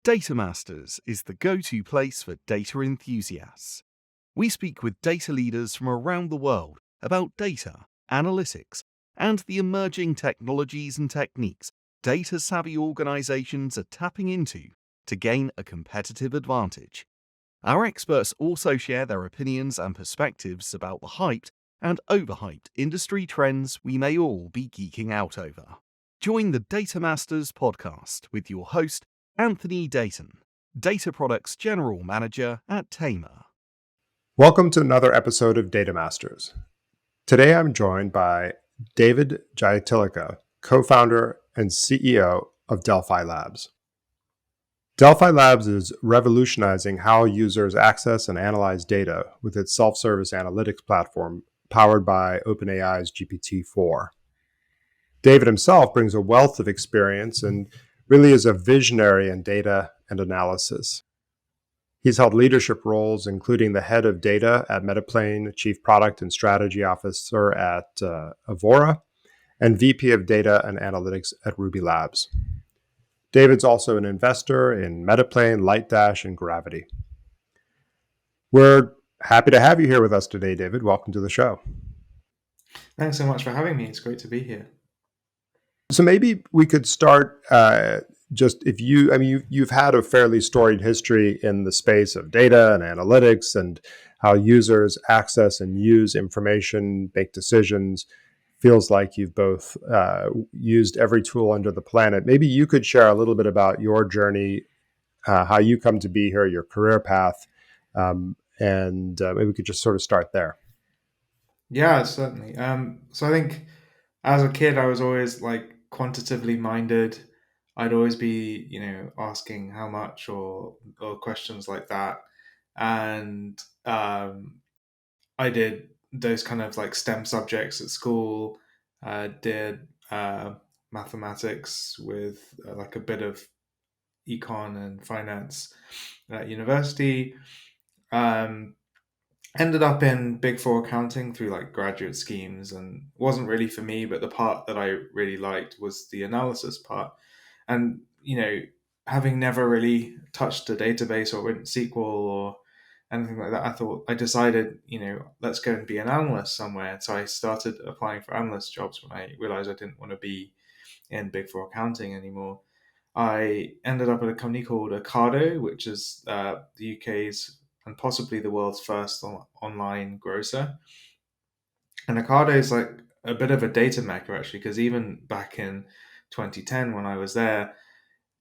Data Masters is the go-to place for data enthusiasts. We speak with data leaders from around the world about data, analytics, and the emerging technologies and techniques data-savvy organizations are tapping into to gain a competitive advantage. Our experts also share their opinions and perspectives about the hyped and overhyped industry trends we may all be geeking out over. Join the Data Masters podcast with your host, Anthony Dayton, Data Products General Manager at Tamr. Welcome to another episode of Data Masters. Today I'm joined by David Jayatillake, co-founder and CEO of Delphi Labs. Delphi Labs is revolutionizing how users access and analyze data with its self-service analytics platform powered by OpenAI's GPT-4. David himself brings a wealth of experience and really is a visionary in data and analysis. He's held leadership roles, including the head of data at Metaplane, chief product and strategy officer at Avora, and VP of data and analytics at Ruby Labs. David's also an investor in Metaplane, Lightdash, and Gravity. We're happy to have you here with us today, David. Welcome to the show. Thanks so much for having me. It's great to be here. So maybe we could start you've had a fairly storied history in the space of data and analytics and how users access and use information, make decisions. Feels like you've both used every tool under the planet. Maybe you could share a little bit about your journey, how you come to be here, your career path, and maybe we could just sort of start there. Yeah, certainly. So I think as a kid, I was always like quantitatively minded. I'd always be, asking how much or questions like that. And I did those kind of like STEM subjects at school, did mathematics with like a bit of econ and finance at university. Ended up in Big Four accounting through like graduate schemes, and wasn't really for me, but the part that I really liked was the analysis part. And having never really touched a database or written SQL or anything like that, I decided, let's go and be an analyst somewhere. So I started applying for analyst jobs when I realized I didn't want to be in Big Four accounting anymore. I ended up at a company called Ocado, which is the UK's and possibly the world's first online grocer. And Ocado is like a bit of a data mecca, actually, because even back in 2010 when I was there,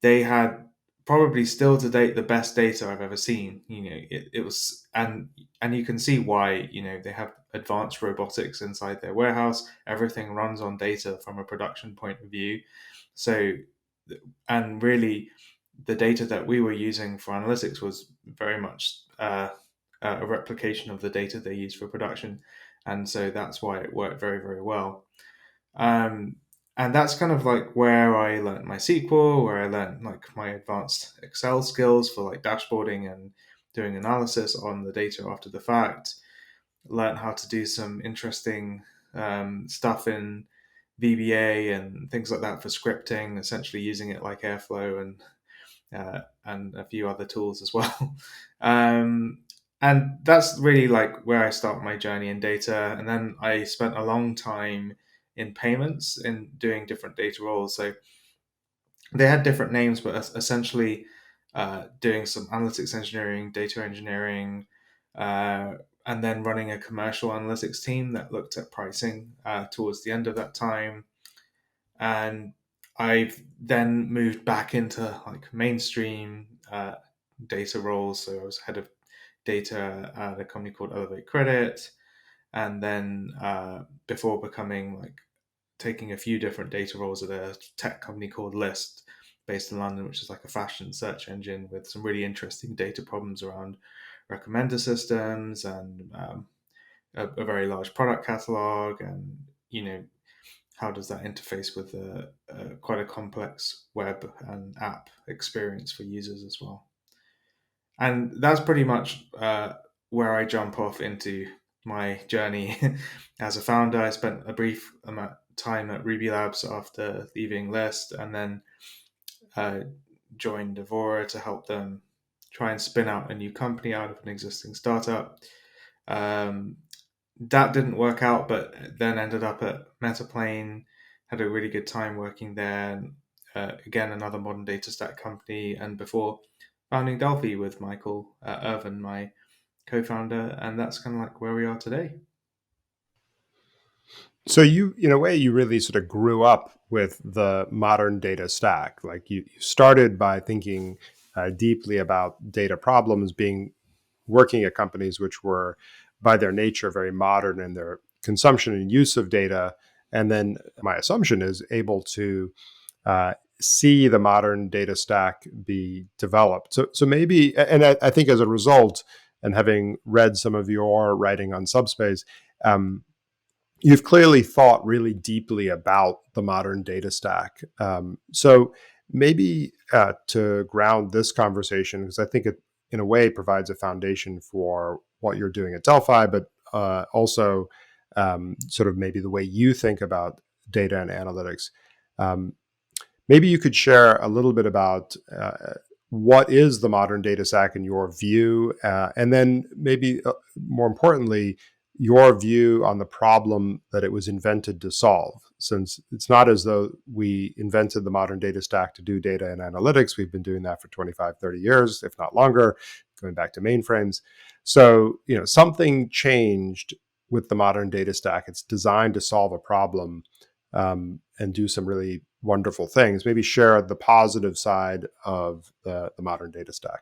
they had probably still to date the best data I've ever seen. It was, and you can see why. They have advanced robotics inside their warehouse. Everything runs on data from a production point of view. So, and really, the data that we were using for analytics was very much a replication of the data they use for production, and so that's why it worked very, very well. And that's kind of like where I learned my SQL, where I learned like my advanced Excel skills for like dashboarding and doing analysis on the data after the fact. Learned how to do some interesting stuff in VBA and things like that for scripting, essentially using it like Airflow and a few other tools as well. And that's really like where I start my journey in data. And then I spent a long time in payments in doing different data roles. So they had different names, but essentially doing some analytics engineering, data engineering, and then running a commercial analytics team that looked at pricing towards the end of that time. And I've then moved back into like mainstream data roles. So I was head of data at a company called Elevate Credit, and then before becoming like taking a few different data roles at a tech company called List, based in London, which is like a fashion search engine with some really interesting data problems around recommender systems and a very large product catalog, and how does that interface with quite a complex web and app experience for users as well. And that's pretty much where I jump off into my journey as a founder. I spent a brief amount of time at Ruby Labs after leaving List, and then joined Evora to help them try and spin out a new company out of an existing startup. Um, that didn't work out, but then ended up at Metaplane, had a really good time working there. And, again, another modern data stack company, and before founding Delphi with Michael Irvin, my co-founder, and that's kind of like where we are today. So you, in a way, you really sort of grew up with the modern data stack. Like you started by thinking deeply about data problems, being working at companies which were, by their nature, very modern in their consumption and use of data. And then my assumption is able to uh, see the modern data stack be developed. So maybe, and I think as a result, and having read some of your writing on Subspace, you've clearly thought really deeply about the modern data stack. So maybe to ground this conversation, because I think it, in a way, provides a foundation for what you're doing at Delphi, but also sort of maybe the way you think about data and analytics. Um, Maybe you could share a little bit about what is the modern data stack in your view, and then maybe more importantly, your view on the problem that it was invented to solve. Since it's not as though we invented the modern data stack to do data and analytics, we've been doing that for 25, 30 years, if not longer, going back to mainframes. So, something changed with the modern data stack. It's designed to solve a problem and do some really wonderful things. Maybe share the positive side of the modern data stack.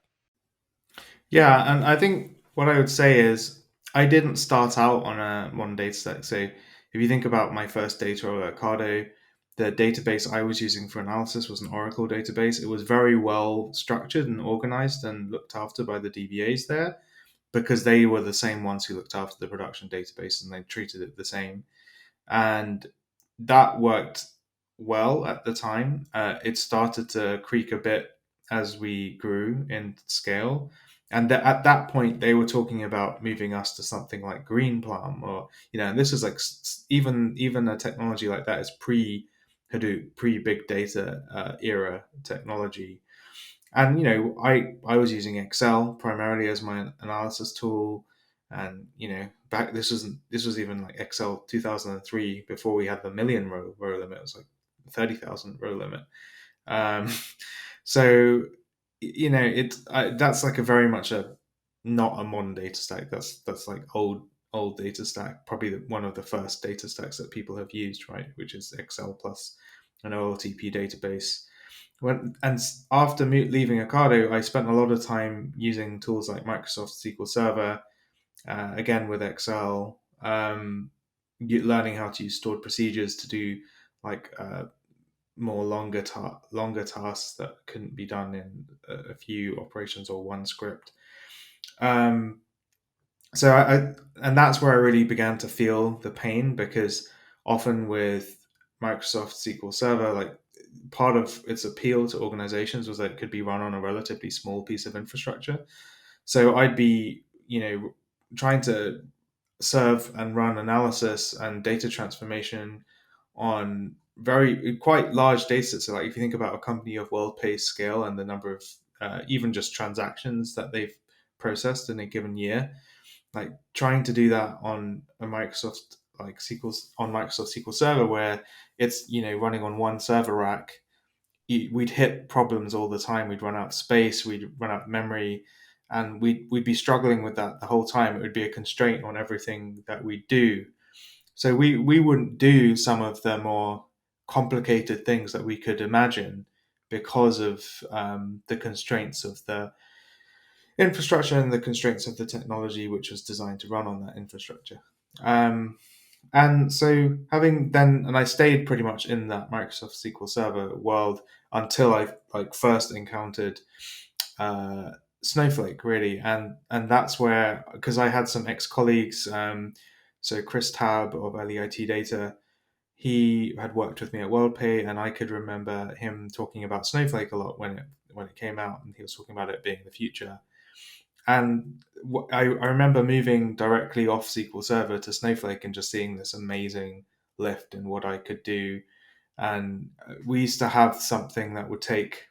Yeah, and I think what I would say is I didn't start out on a modern data stack. So if you think about my first data role at Cardo, the database I was using for analysis was an Oracle database. It was very well structured and organized and looked after by the DBAs there because they were the same ones who looked after the production database and they treated it the same. And that worked well at the time. It started to creak a bit as we grew in scale. And at that point, they were talking about moving us to something like Greenplum, or and this is like even a technology like that is pre Hadoop, pre big data era technology. And I was using Excel primarily as my analysis tool, and back this was even like Excel 2003 before we had the million row limit. It was like 30,000 row limit. Um, so that's like a very much a not a modern data stack. That's like old data stack, probably one of the first data stacks that people have used, right? Which is Excel plus an OLTP database. After leaving Ocado, I spent a lot of time using tools like Microsoft SQL Server, again with Excel, learning how to use stored procedures to do like more longer tasks that couldn't be done in a few operations or one script. So and that's where I really began to feel the pain, because often with Microsoft SQL Server, like part of its appeal to organizations was that it could be run on a relatively small piece of infrastructure. So I'd be, trying to serve and run analysis and data transformation on very quite large data sets. So like if you think about a company of WorldPay's scale and the number of even just transactions that they've processed in a given year, like trying to do that on a Microsoft like SQL on Microsoft SQL Server, where it's running on one server rack, we'd hit problems all the time. We'd run out of space, we'd run out of memory, and we'd be struggling with that the whole time. It would be a constraint on everything that we do. So we wouldn't do some of the more complicated things that we could imagine because of the constraints of the infrastructure and the constraints of the technology which was designed to run on that infrastructure. And so and I stayed pretty much in that Microsoft SQL Server world until I like first encountered uh, Snowflake, really, and that's where, because I had some ex colleagues, so Chris Tabb of LEIT Data, he had worked with me at WorldPay, and I could remember him talking about Snowflake a lot when it came out, and he was talking about it being the future. And I remember moving directly off SQL Server to Snowflake and just seeing this amazing lift in what I could do. And we used to have something that would take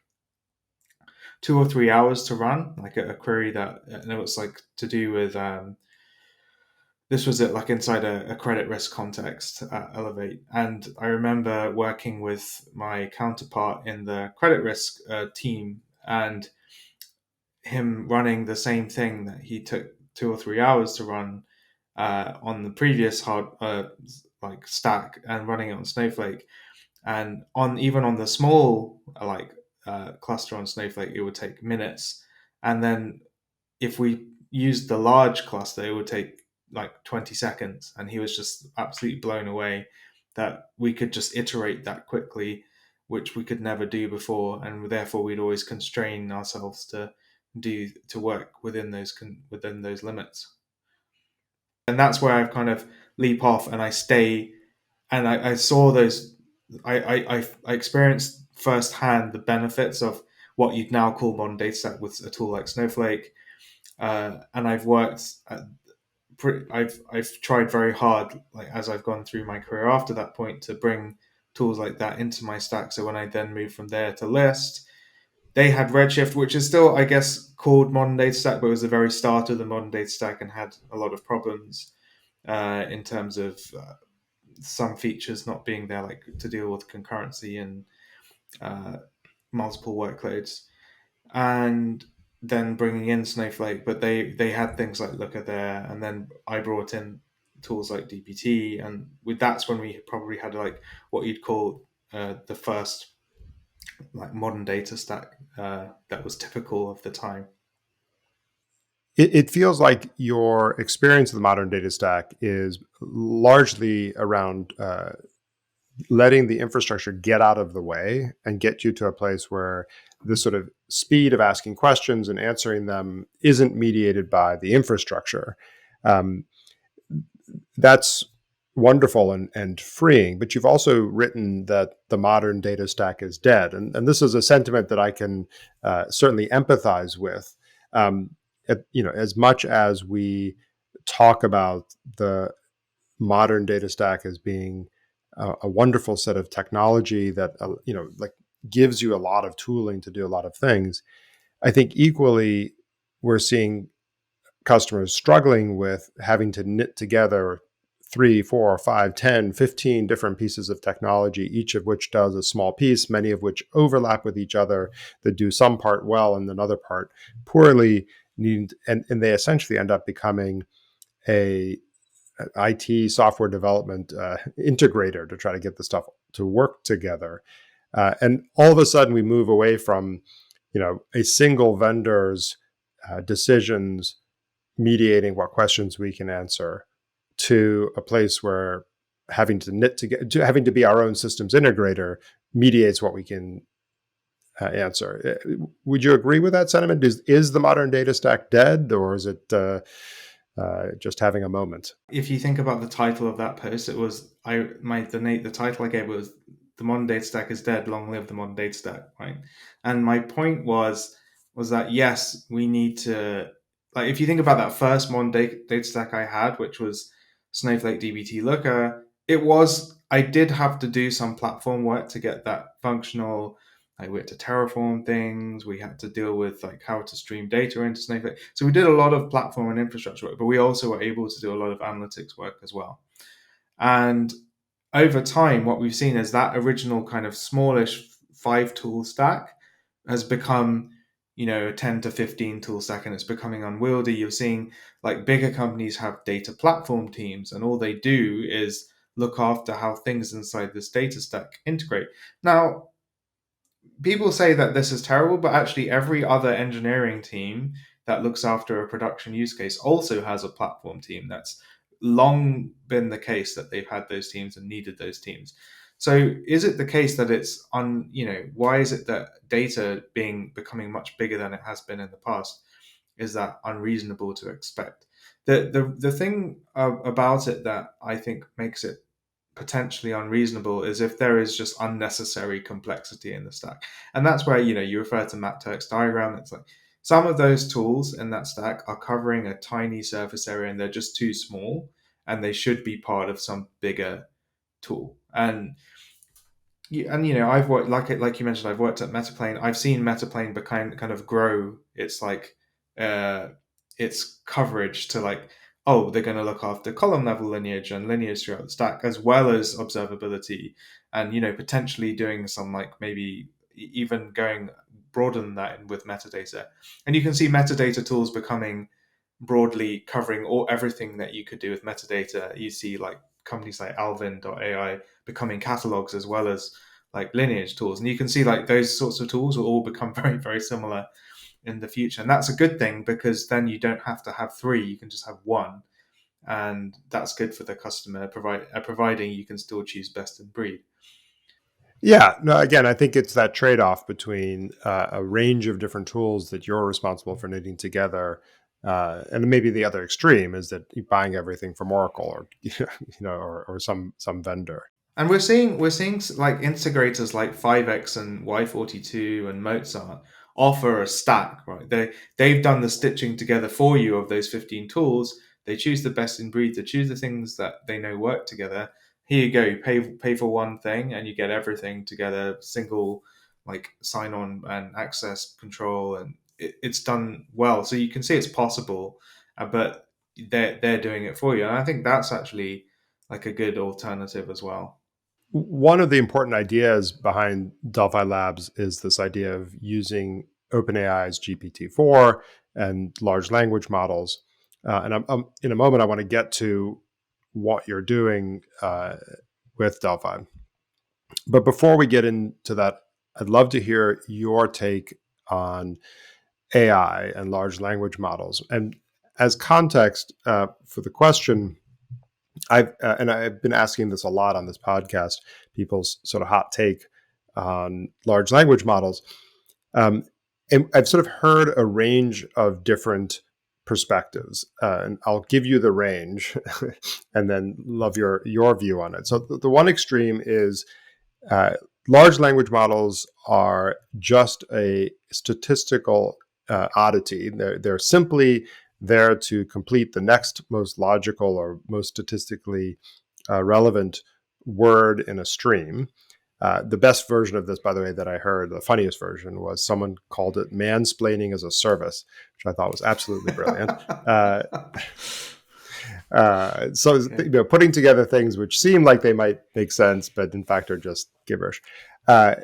2 or 3 hours to run, like a query that, and it was like to do with this was like inside a credit risk context at Elevate. And I remember working with my counterpart in the credit risk team, and him running the same thing that he took 2 or 3 hours to run on the previous hard like stack, and running it on Snowflake. And on even on the small cluster on Snowflake, it would take minutes. And then if we used the large cluster, it would take like 20 seconds. And he was just absolutely blown away that we could just iterate that quickly, which we could never do before. And therefore, we'd always constrain ourselves to work within those limits. And that's where I've kind of leap off and I stay, and I saw those. I experienced firsthand the benefits of what you'd now call modern data stack with a tool like Snowflake. And I've worked. I've tried very hard, like as I've gone through my career after that point, to bring tools like that into my stack. So when I then moved from there to List, they had Redshift, which is still, I guess, called modern data stack, but it was the very start of the modern data stack and had a lot of problems in terms of some features not being there, like to deal with concurrency and multiple workloads. And then bringing in Snowflake, but they had things like Looker there, and then I brought in tools like DBT, and that's when we probably had like what you'd call the first like modern data stack that was typical of the time. It feels like your experience of the modern data stack is largely around letting the infrastructure get out of the way and get you to a place where the sort of speed of asking questions and answering them isn't mediated by the infrastructure. Um, that's wonderful and freeing, but you've also written that the modern data stack is dead. And this is a sentiment that I can certainly empathize with. As much as we talk about the modern data stack as being a wonderful set of technology that like gives you a lot of tooling to do a lot of things, I think equally we're seeing customers struggling with having to knit together 3, 4, 5, 10, 15 different pieces of technology, each of which does a small piece, many of which overlap with each other, that do some part well and another part poorly, and they essentially end up becoming a IT software development integrator to try to get the stuff to work together. And all of a sudden we move away from, a single vendor's decisions mediating what questions we can answer, to a place where having to knit together, having to be our own systems integrator mediates what we can answer. Would you agree with that sentiment? Is the modern data stack dead, or is it just having a moment? If you think about the title of that post, it was the title I gave was "The Modern Data Stack is Dead. Long live the modern data stack!" Right, and my point was that yes, we need to, like, if you think about that first modern data stack I had, which was Snowflake, DBT, Looker, I did have to do some platform work to get that functional. Like, we had to terraform things. We had to deal with like how to stream data into Snowflake. So we did a lot of platform and infrastructure work, but we also were able to do a lot of analytics work as well. And over time, what we've seen is that original kind of smallish 5 tool stack has become, a 10 to 15 tool stack, and it's becoming unwieldy. You're seeing like bigger companies have data platform teams, and all they do is look after how things inside this data stack integrate. Now, people say that this is terrible, but actually every other engineering team that looks after a production use case also has a platform team. That's long been the case, that they've had those teams and needed those teams. So is it the case that it's why is it that data becoming much bigger than it has been in the past, is that unreasonable to expect? The thing about it that I think makes it potentially unreasonable is if there is just unnecessary complexity in the stack. And that's where, you refer to map text diagram. It's like some of those tools in that stack are covering a tiny surface area and they're just too small, and they should be part of some bigger tool. And And I've worked like you mentioned. I've worked at Metaplane. I've seen Metaplane kind of grow. It's like uh, its coverage to like, oh, they're going to look after column level lineage and lineage throughout the stack, as well as observability, and potentially doing some like maybe even going broader than that with metadata. And you can see metadata tools becoming broadly covering everything that you could do with metadata. You see like companies like Alvin.ai becoming catalogs as well as like lineage tools. And you can see like those sorts of tools will all become very, very similar in the future. And that's a good thing because then you don't have to have three, you can just have one. And that's good for the customer, providing you can still choose best in breed. Yeah, no, again, I think it's that trade off between a range of different tools that you're responsible for knitting together. And maybe the other extreme is that you're buying everything from Oracle or or some vendor. And we're seeing like integrators like 5x and Y42 and Mozart offer a stack, right? They've done the stitching together for you of those 15 tools. They choose the best in breed. They choose the things that they know work together. Here you go. You pay for one thing and you get everything together, single like sign on and access control, and it's done well. So you can see it's possible, but they're doing it for you, and I think that's actually like a good alternative as well. One of the important ideas behind Delphi Labs is this idea of using OpenAI's GPT-4 and large language models. And in a moment, I want to get to what you're doing with Delphi. But before we get into that, I'd love to hear your take on AI and large language models. And as context for the question, I've been asking this a lot on this podcast, people's sort of hot take on large language models. Um, and I've sort of heard a range of different perspectives, and I'll give you the range, and then love your view on it. So the one extreme is uh, large language models are just a statistical oddity. They're simply there to complete the next most logical or most statistically relevant word in a stream. The best version of this, by the way, that I heard, the funniest version, was someone called it mansplaining as a service, which I thought was absolutely brilliant. Uh, so Okay. putting together things which seem like they might make sense, but in fact are just gibberish. Uh,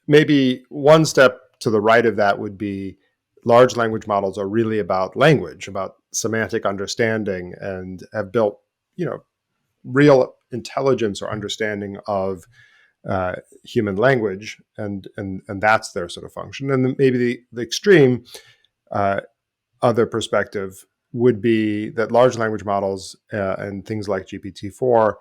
Maybe one step to the right of that would be large language models are really about language, about semantic understanding, and have built, real intelligence or understanding of human language, and that's their sort of function. And then maybe the extreme uh, other perspective would be that large language models and things like GPT-4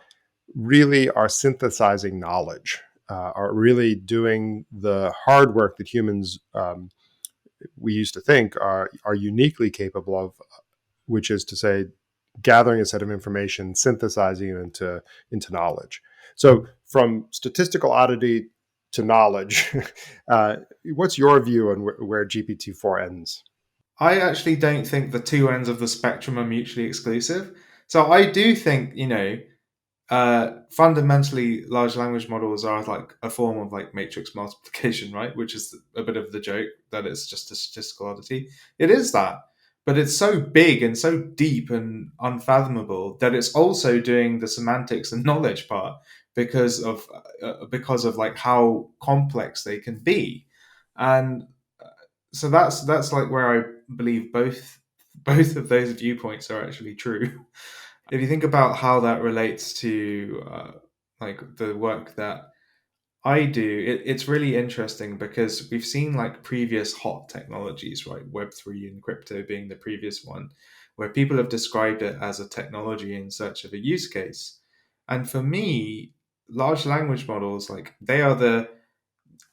really are synthesizing knowledge, are really doing the hard work that humans we used to think are uniquely capable of, which is to say, gathering a set of information, synthesizing it into knowledge. So, from statistical oddity to knowledge, what's your view on where GPT-4 ends? I actually don't think the two ends of the spectrum are mutually exclusive. So I do think, fundamentally, large language models are like a form of like matrix multiplication, right? Which is a bit of the joke that it's just a statistical oddity. It is that, but it's so big and so deep and unfathomable that it's also doing the semantics and knowledge part because of like how complex they can be, and so that's like where I believe both of those viewpoints are actually true. If you think about how that relates to like the work that I do, it's really interesting because we've seen like previous hot technologies, right? Web3 and crypto being the previous one, where people have described it as a technology in search of a use case. And for me, large language models, like they are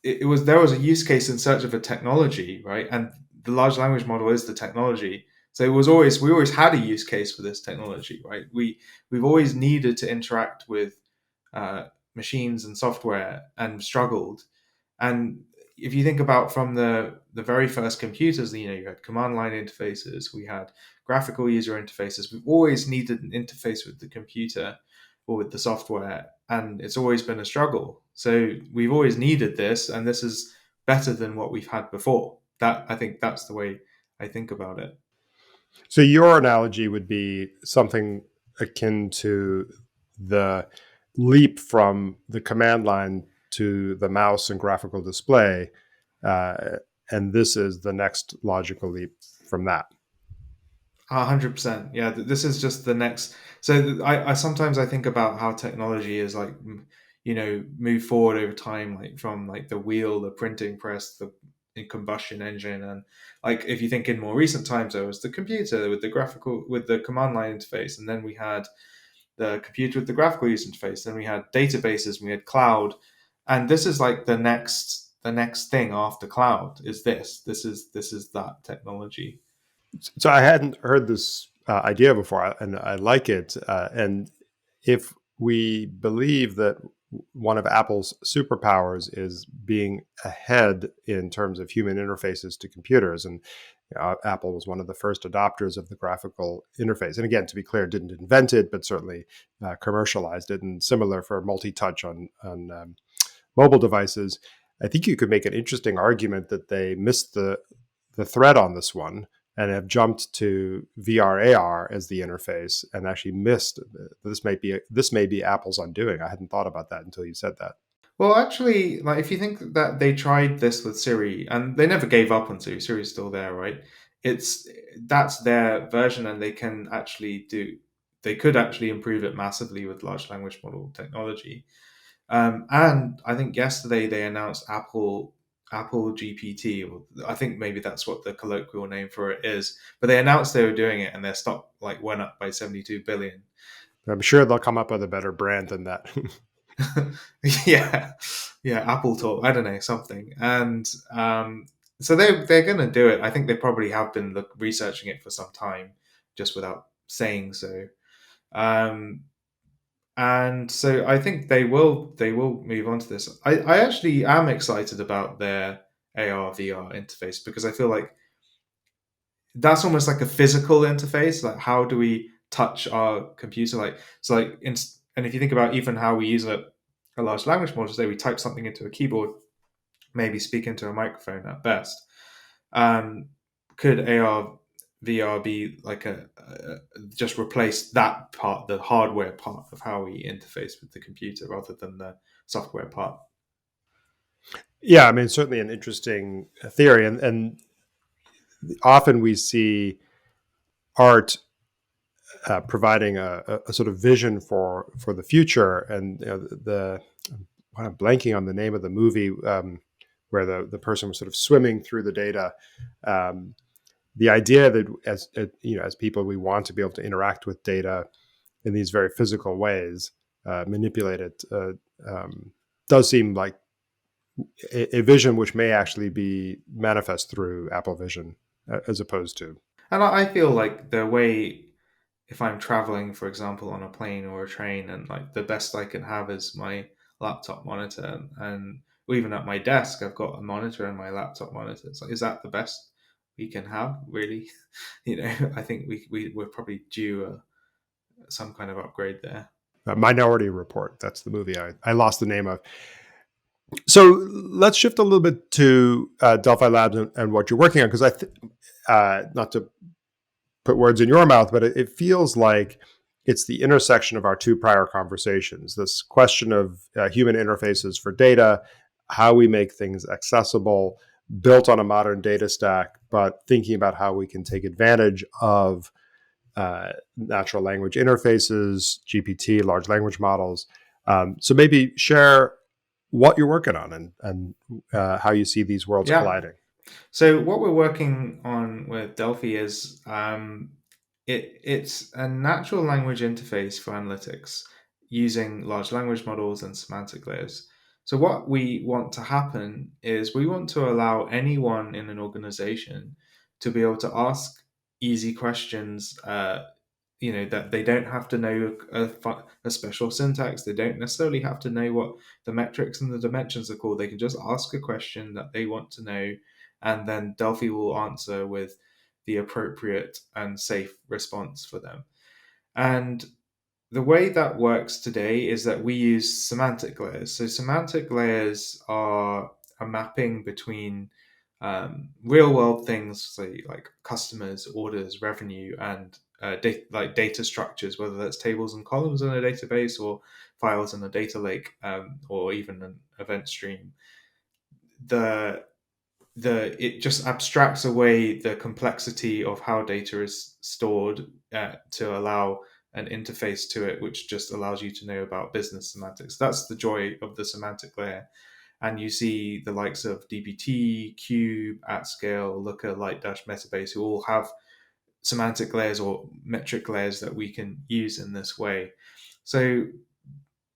it was there was a use case in search of a technology, right? And the large language model is the technology. So we always had a use case for this technology, right? We've always needed to interact with uh, machines and software and struggled. And if you think about from the very first computers, you had command line interfaces, we had graphical user interfaces. We've always needed an interface with the computer or with the software, and it's always been a struggle. So we've always needed this, and this is better than what we've had before. I think that's the way I think about it. So your analogy would be something akin to the leap from the command line to the mouse and graphical display, uh, and this is the next logical leap from that. 100%. Yeah, this is just the next. So I sometimes I think about how technology is like, move forward over time, like from like the wheel, the printing press, the combustion engine, and like if you think in more recent times, there was the computer with the command line interface, and then we had the computer with the graphical user interface, then we had databases, and we had cloud, and this is like the next thing after cloud is this is that technology. So I hadn't heard this idea before, and I like it. And if we believe that one of Apple's superpowers is being ahead in terms of human interfaces to computers, and Apple was one of the first adopters of the graphical interface. And again, to be clear, didn't invent it, but certainly commercialized it. And similar for multi-touch on mobile devices. I think you could make an interesting argument that they missed the thread on this one and have jumped to VR AR as the interface and actually missed this may be Apple's undoing. I hadn't thought about that until you said that. Well, actually, like if you think that they tried this with Siri and they never gave up on Siri, Siri's still there, right? It's That's their version, and they could actually improve it massively with large language model technology. And I think yesterday they announced Apple GPT, or I think maybe that's what the colloquial name for it is. But they announced they were doing it, and their stock like went up by 72 billion. I'm sure they'll come up with a better brand than that. Yeah, yeah, Apple Talk. I don't know, something. And so they're going to do it. I think they probably have been researching it for some time, just without saying so. Um, and so I think they will move on to this. I actually am excited about their AR VR interface, because I feel like that's almost like a physical interface. Like, how do we touch our computer? Like, so like, and if you think about even how we use a large language model, say we type something into a keyboard, maybe speak into a microphone at best. Um, could AR VR be like just replace that part, the hardware part of how we interface with the computer, rather than the software part? Yeah, I mean, certainly an interesting theory, and often we see art providing a sort of vision for the future, and I'm blanking on the name of the movie where the person was sort of swimming through the data. Um, the idea that as people, we want to be able to interact with data in these very physical ways, manipulate it, does seem like a vision which may actually be manifest through Apple Vision as opposed to. And I feel like the way, if I'm traveling, for example, on a plane or a train, and like the best I can have is my laptop monitor, and even at my desk, I've got a monitor and my laptop monitor. It's like, is that the best we can have, really? I think we're probably due some kind of upgrade there. Minority Report. That's the movie I lost the name of. So let's shift a little bit to Delphi Labs and what you're working on, because not to put words in your mouth, but it feels like it's the intersection of our two prior conversations. This question of human interfaces for data, how we make things accessible, built on a modern data stack, but thinking about how we can take advantage of natural language interfaces, GPT, large language models. So maybe share what you're working on and how you see these worlds Yeah. colliding. So what we're working on with Delphi is it's a natural language interface for analytics using large language models and semantic layers. So what we want to happen is we want to allow anyone in an organization to be able to ask easy questions. That they don't have to know a special syntax. They don't necessarily have to know what the metrics and the dimensions are called. They can just ask a question that they want to know, and then Delphi will answer with the appropriate and safe response for them. And the way that works today is that we use semantic layers. So semantic layers are a mapping between real world things, say like customers, orders, revenue, and data structures, whether that's tables and columns in a database or files in a data lake, or even an event stream. The it just abstracts away the complexity of how data is stored, to allow an interface to it, which just allows you to know about business semantics. That's the joy of the semantic layer. And you see the likes of DBT, Cube, AtScale, Looker, Lightdash, Metabase, who all have semantic layers or metric layers that we can use in this way. So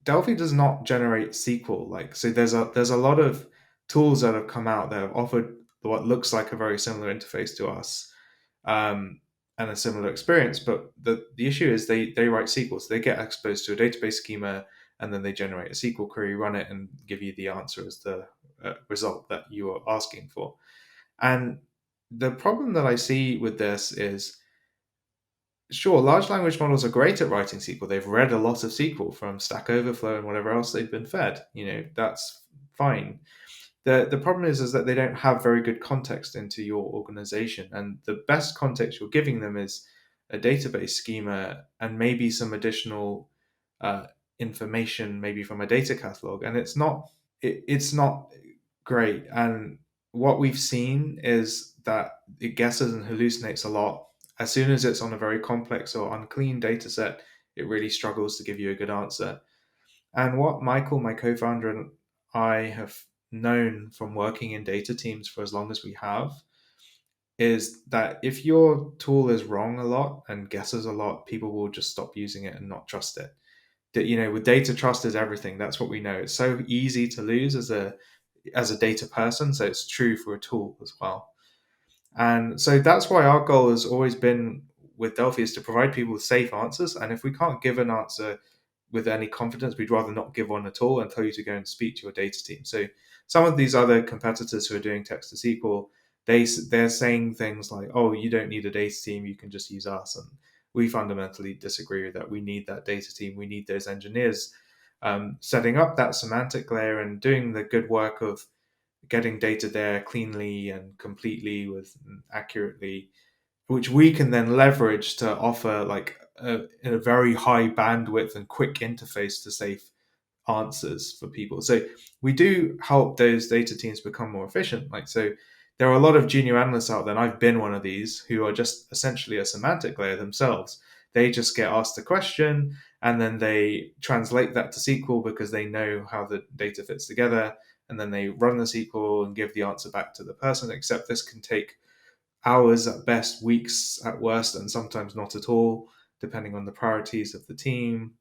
Delphi does not generate SQL. So there's a lot of tools that have come out that have offered what looks like a very similar interface to us, and a similar experience. But the issue is they write SQL, so they get exposed to a database schema, and then they generate a SQL query, run it, and give you the answer as the result that you are asking for. And the problem that I see with this is, sure, large language models are great at writing SQL. They've read a lot of SQL from Stack Overflow and whatever else they've been fed. That's fine. The problem is that they don't have very good context into your organization, and the best context you're giving them is a database schema and maybe some additional uh, information, maybe from a data catalog, and it's not great. And what we've seen is that it guesses and hallucinates a lot. As soon as it's on a very complex or unclean data set, it really struggles to give you a good answer. And what Michael, my co-founder, and I have known from working in data teams for as long as we have is that if your tool is wrong a lot and guesses a lot, people will just stop using it and not trust it. That, with data, trust is everything. That's what we know. It's so easy to lose as a data person, so it's true for a tool as well. And so that's why our goal has always been with Delphi is to provide people with safe answers. And if we can't give an answer with any confidence, we'd rather not give one at all and tell you to go and speak to your data team. So some of these other competitors who are doing text to SQL, they're saying things like, "Oh, you don't need a data team; you can just use us." And we fundamentally disagree with that. We need that data team. We need those engineers setting up that semantic layer and doing the good work of getting data there cleanly and completely with accurately, which we can then leverage to offer like a very high bandwidth and quick interface to safe answers for people. So we do help those data teams become more efficient. So there are a lot of junior analysts out there, and I've been one of these, who are just essentially a semantic layer themselves. They just get asked a question and then they translate that to SQL because they know how the data fits together. And then they run the SQL and give the answer back to the person, except this can take hours at best, weeks at worst, and sometimes not at all, depending on the priorities of the team.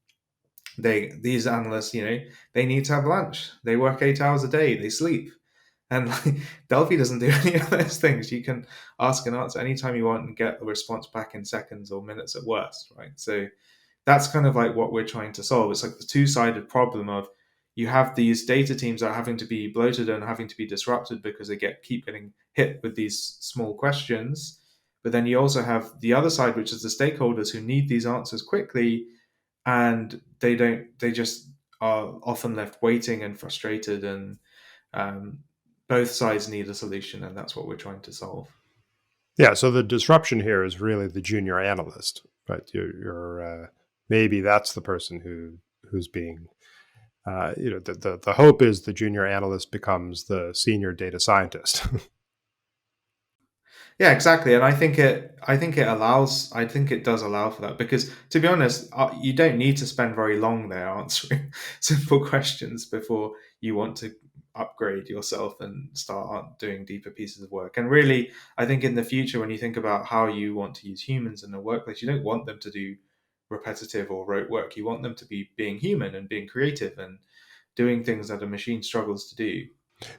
These analysts, they need to have lunch. They work 8 hours a day. They sleep, and Delphi doesn't do any of those things. You can ask and answer anytime you want and get the response back in seconds or minutes at worst, right? So that's kind of like what we're trying to solve. It's like the two-sided problem of you have these data teams that are having to be bloated and having to be disrupted because they keep getting hit with these small questions. But then you also have the other side, which is the stakeholders who need these answers quickly, and they just are often left waiting and frustrated, and both sides need a solution, and that's what we're trying to solve. Yeah. So the disruption here is really the junior analyst, right? You're maybe that's the person who's being, the hope is the junior analyst becomes the senior data scientist. Yeah, exactly. And I think it does allow for that, because to be honest, you don't need to spend very long there answering simple questions before you want to upgrade yourself and start doing deeper pieces of work. And really, I think in the future, when you think about how you want to use humans in the workplace, you don't want them to do repetitive or rote work. You want them to be being human and being creative and doing things that a machine struggles to do.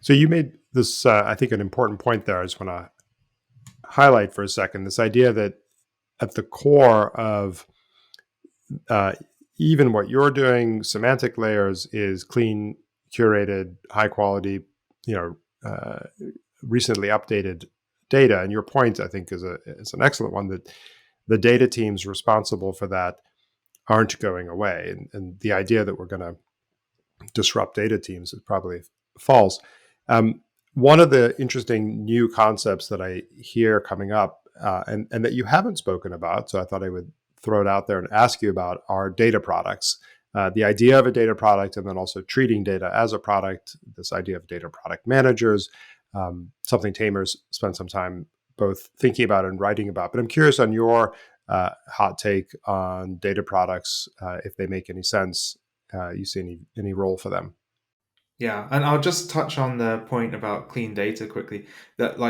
So you made this, I think, an important point there. I just want to highlight for a second this idea that at the core of uh, even what you're doing, semantic layers, is clean, curated, high quality, you know, recently updated data. And your point, I think, is an excellent one, that the data teams responsible for that aren't going away. And the idea that we're going to disrupt data teams is probably false. One of the interesting new concepts that I hear coming up, and that you haven't spoken about, so I thought I would throw it out there and ask you about, are data products. The idea of a data product, and then also treating data as a product, this idea of data product managers, something Tamr's spent some time both thinking about and writing about. But I'm curious on your hot take on data products, if they make any sense. You see any role for them? Yeah, and I'll just touch on the point about clean data quickly. That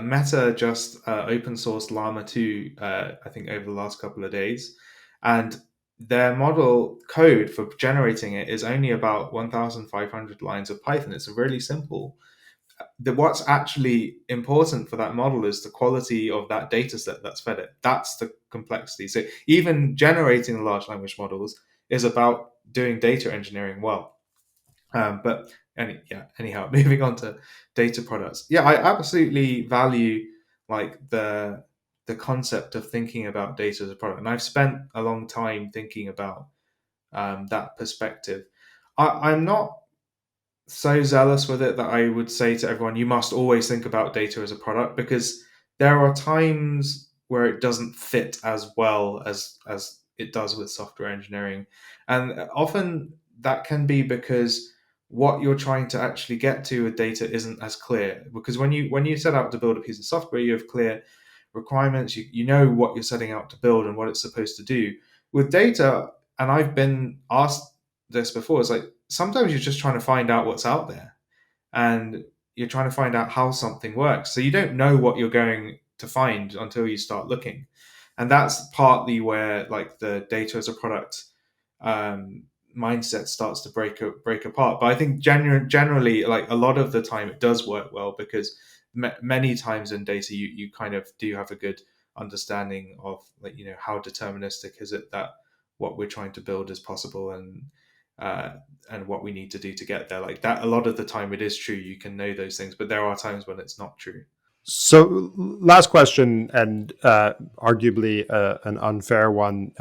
Meta just open sourced Llama 2, I think over the last couple of days, and their model code for generating it is only about 1,500 lines of Python. It's really simple. What's actually important for that model is the quality of that data set that's fed it. That's the complexity. So even generating the large language models is about doing data engineering well. Anyhow, moving on to data products. Yeah, I absolutely value the concept of thinking about data as a product, and I've spent a long time thinking about that perspective. I'm not so zealous with it that I would say to everyone, you must always think about data as a product, because there are times where it doesn't fit as well as it does with software engineering. And often that can be because what you're trying to actually get to with data isn't as clear. Because when you set out to build a piece of software, you have clear requirements, you know what you're setting out to build and what it's supposed to do. With data, and I've been asked this before, it's like sometimes you're just trying to find out what's out there, and you're trying to find out how something works. So you don't know what you're going to find until you start looking. And that's partly where like the data as a product mindset starts to break apart. But I think generally, like a lot of the time, it does work well, because many times in data, you kind of do have a good understanding of, like, how deterministic is it that what we're trying to build is possible, uh, and what we need to do to get there. Like that, a lot of the time, it is true. You can know those things, but there are times when it's not true. So, last question, and arguably an unfair one,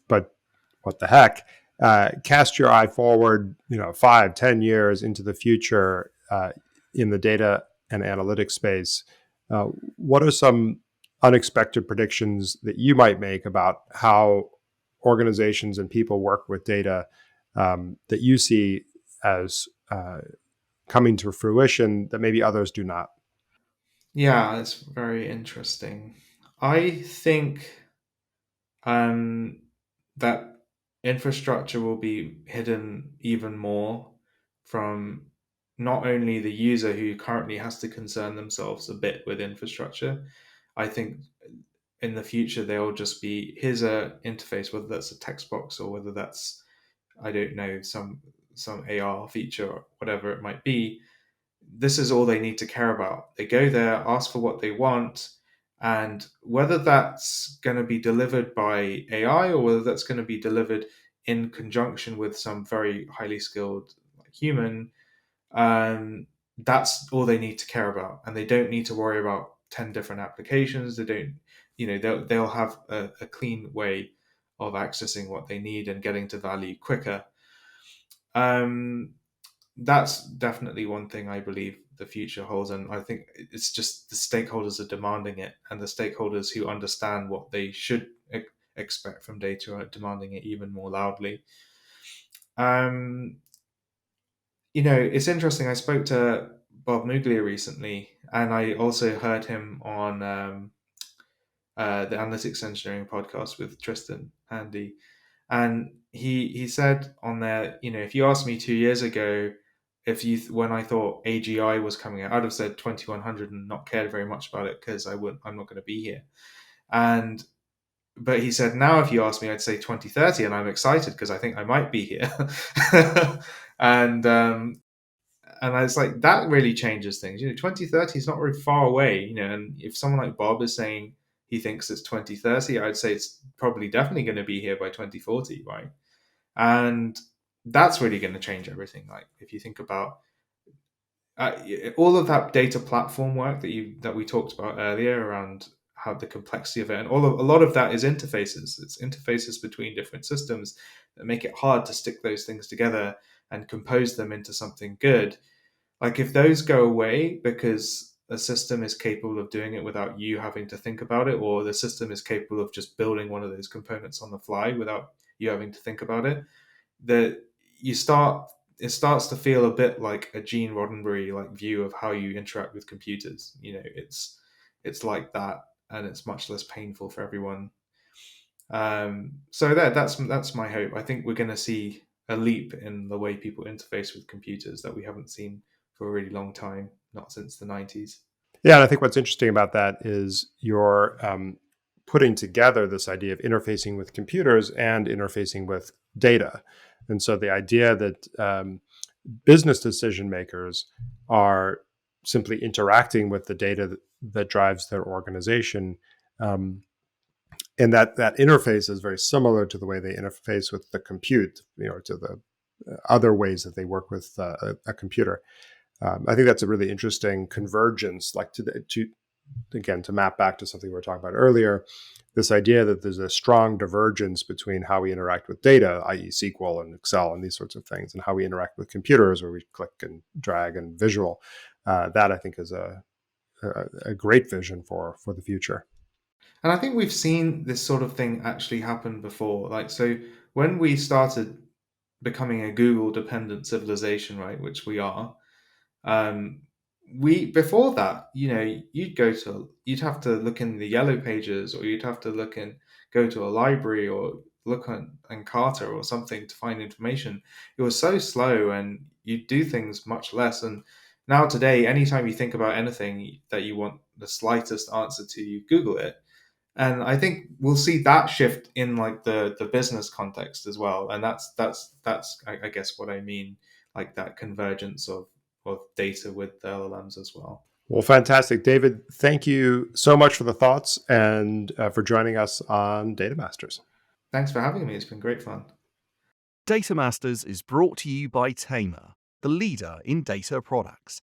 but what the heck? Cast your eye forward, 5, 10 years into the future, in the data and analytics space. What are some unexpected predictions that you might make about how organizations and people work with data, that you see as coming to fruition that maybe others do not? Yeah, it's very interesting. I think um, that infrastructure will be hidden even more from not only the user, who currently has to concern themselves a bit with infrastructure. I think in the future they'll just be, here's a interface, whether that's a text box or whether that's, I don't know, some AR feature or whatever it might be. This is all they need to care about. They go there, ask for what they want, and whether that's going to be delivered by AI or whether that's going to be delivered in conjunction with some very highly skilled human, that's all they need to care about, and they don't need to worry about 10 different applications. They don't, they'll have a clean way of accessing what they need and getting to value quicker. Um, that's definitely one thing I believe the future holds, and I think it's just the stakeholders are demanding it, and the stakeholders who understand what they should expect from data are demanding it even more loudly. Um, it's interesting. I spoke to Bob Muglia recently, and I also heard him on the Analytics Engineering podcast with Tristan Handy, and he said on there, if you asked me 2 years ago, when I thought AGI was coming out, I'd have said 2100 and not cared very much about it, because I'm not going to be here. And but he said, now if you ask me, I'd say 2030, and I'm excited because I think I might be here. and and I was like, that really changes things. 2030 is not very far away. And if someone like Bob is saying he thinks it's 2030, I'd say it's probably definitely going to be here by 2040, right? And that's really going to change everything. Like if you think about all of that data platform work that we talked about earlier around how the complexity of it, and a lot of that is interfaces. It's interfaces between different systems that make it hard to stick those things together and compose them into something good. Like if those go away because a system is capable of doing it without you having to think about it, or the system is capable of just building one of those components on the fly without you having to think about it, that it starts to feel a bit like a Gene Roddenberry like view of how you interact with computers. It's like that, and it's much less painful for everyone. So that's my hope. I think we're going to see a leap in the way people interface with computers that we haven't seen for a really long time, not since the 90s. Yeah, and I think what's interesting about that is you're putting together this idea of interfacing with computers and interfacing with data. And so the idea that business decision makers are simply interacting with the data that drives their organization. And that interface is very similar to the way they interface with the compute, to the other ways that they work with a computer. I think that's a really interesting convergence, like to map back to something we were talking about earlier, this idea that there's a strong divergence between how we interact with data, i.e. SQL and Excel and these sorts of things, and how we interact with computers where we click and drag and visual. That I think is a great vision for the future. And I think we've seen this sort of thing actually happen before. Like, so when we started becoming a Google dependent civilization, right, which we are, um, we before that, you'd have to look in the yellow pages, or you'd have to go to a library, or look on Encarta or something to find information. It was so slow, and you'd do things much less. And now today, anytime you think about anything that you want the slightest answer to, you Google it. And I think we'll see that shift in like the business context as well. And that's I guess what I mean, like that convergence of data with the LLMs as well. Well, fantastic. David, thank you so much for the thoughts and for joining us on Data Masters. Thanks for having me. It's been great fun. Data Masters is brought to you by Tamr, the leader in data products.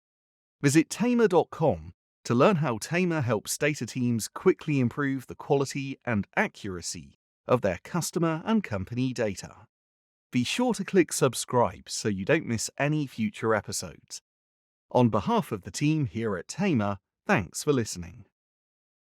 Visit tamr.com to learn how Tamr helps data teams quickly improve the quality and accuracy of their customer and company data. Be sure to click subscribe so you don't miss any future episodes. On behalf of the team here at Tamr, thanks for listening.